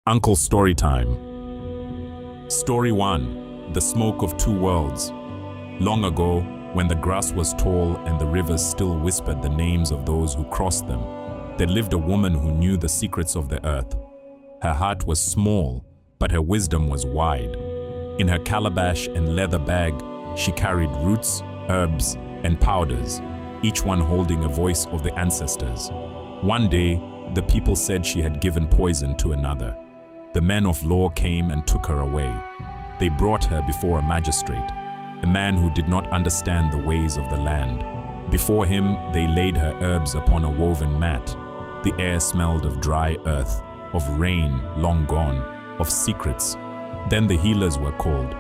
Uncle Storytime. Story 1. The Smoke of Two Worlds. Long ago, when the grass was tall and the rivers still whispered the names of those who crossed them, there lived a woman who knew the secrets of the earth. Her heart was small, but her wisdom was wide. In her calabash and leather bag, she carried roots, herbs, and powders, each one holding a voice of the ancestors. One day, the people said she had given poison to another. The men of law came and took her away. They brought her before a magistrate, a man who did not understand the ways of the land. Before him, they laid her herbs upon a woven mat. The air smelled of dry earth, of rain long gone, of secrets. Then the healers were called.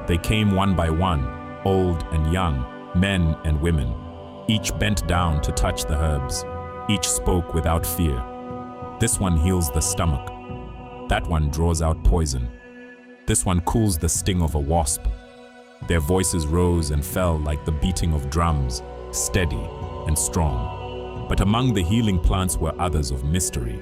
They came one by one, old and young, men and women. Each bent down to touch the herbs. Each spoke without fear. This one heals the stomach. That one draws out poison. This one cools the sting of a wasp. Their voices rose and fell like the beating of drums, steady and strong. But among the healing plants were others of mystery.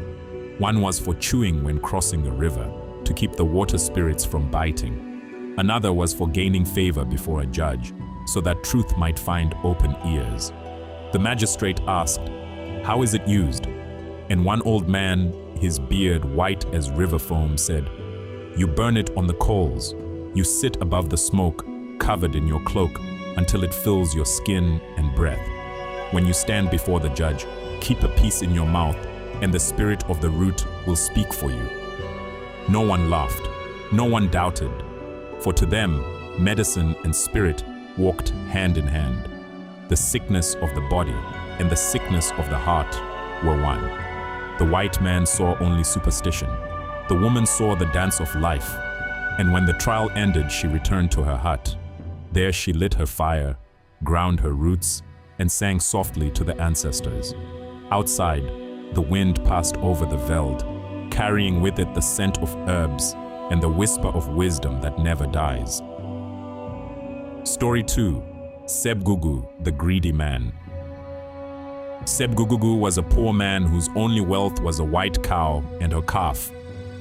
One was for chewing when crossing a river, to keep the water spirits from biting. Another was for gaining favor before a judge, so that truth might find open ears. The magistrate asked, "How is it used?" And one old man, his beard white as river foam, said, "You burn it on the coals. You sit above the smoke, covered in your cloak, until it fills your skin and breath. When you stand before the judge, keep a piece in your mouth, and the spirit of the root will speak for you." No one laughed, no one doubted, for to them, medicine and spirit walked hand in hand. The sickness of the body and the sickness of the heart were one. The white man saw only superstition. The woman saw the dance of life. And when the trial ended, she returned to her hut. There she lit her fire, ground her roots, and sang softly to the ancestors. Outside, the wind passed over the veld, carrying with it the scent of herbs and the whisper of wisdom that never dies. Story 2. Sebgugu, the Greedy Man. Sebgugu was a poor man whose only wealth was a white cow and her calf.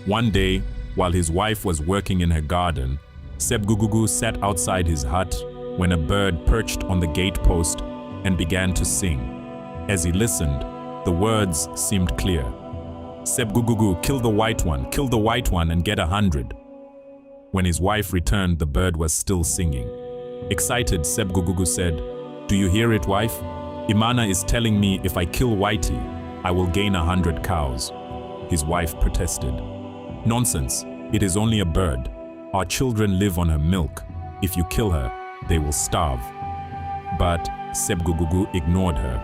One day, while his wife was working in her garden, Sebgugu sat outside his hut when a bird perched on the gatepost and began to sing. As he listened, the words seemed clear. "Sebgugu, kill the white one and get 100. When his wife returned, the bird was still singing. Excited, Sebgugu said, "Do you hear it, wife? Imana is telling me if I kill Whitey, I will gain 100 cows. His wife protested. "Nonsense, it is only a bird. Our children live on her milk. If you kill her, they will starve." But Sebgugu ignored her.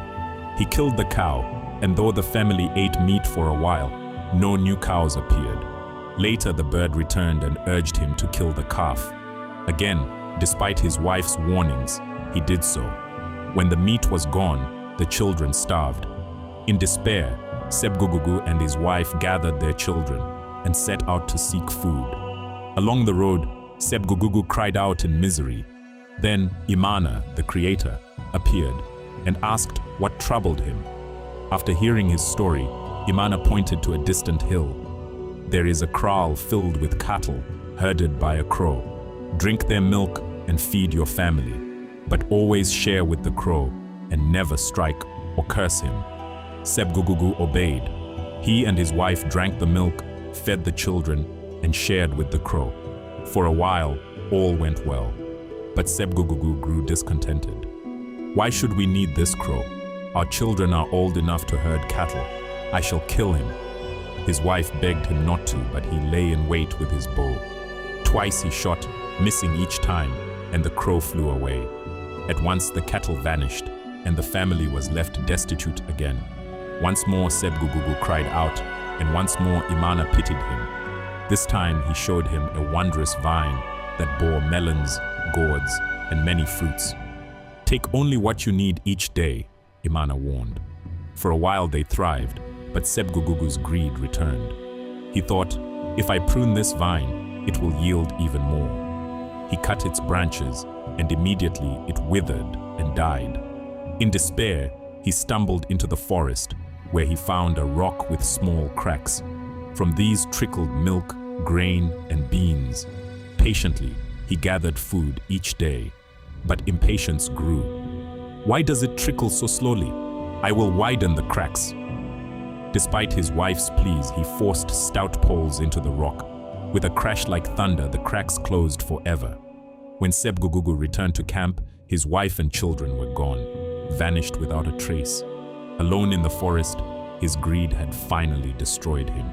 He killed the cow, and though the family ate meat for a while, no new cows appeared. Later, the bird returned and urged him to kill the calf. Again, despite his wife's warnings, he did so. When the meat was gone, the children starved. In despair, Sebgugu and his wife gathered their children and set out to seek food. Along the road, Sebgugu cried out in misery. Then Imana, the creator, appeared and asked what troubled him. After hearing his story, Imana pointed to a distant hill. "There is a kraal filled with cattle, herded by a crow. Drink their milk and feed your family, but always share with the crow and never strike or curse him." Sebgugu obeyed. He and his wife drank the milk, fed the children, and shared with the crow. For a while, all went well. But Sebgugu grew discontented. "Why should we need this crow? Our children are old enough to herd cattle. I shall kill him." His wife begged him not to, but he lay in wait with his bow. Twice he shot, missing each time, and the crow flew away. At once the cattle vanished, and the family was left destitute again. Once more Sebgugu cried out, and once more Imana pitied him. This time he showed him a wondrous vine that bore melons, gourds, and many fruits. "Take only what you need each day," Imana warned. For a while they thrived, but Sebgugu's greed returned. He thought, "If I prune this vine, it will yield even more." He cut its branches, and immediately it withered and died. In despair, he stumbled into the forest, where he found a rock with small cracks. From these trickled milk, grain, and beans. Patiently, he gathered food each day, but impatience grew. Why does it trickle so slowly? I will widen the cracks. Despite his wife's pleas, he forced stout poles into the rock. With a crash like thunder, the cracks closed forever. When Seb Gugugu returned to camp, his wife and children were gone, vanished without a trace. Alone in the forest, his greed had finally destroyed him.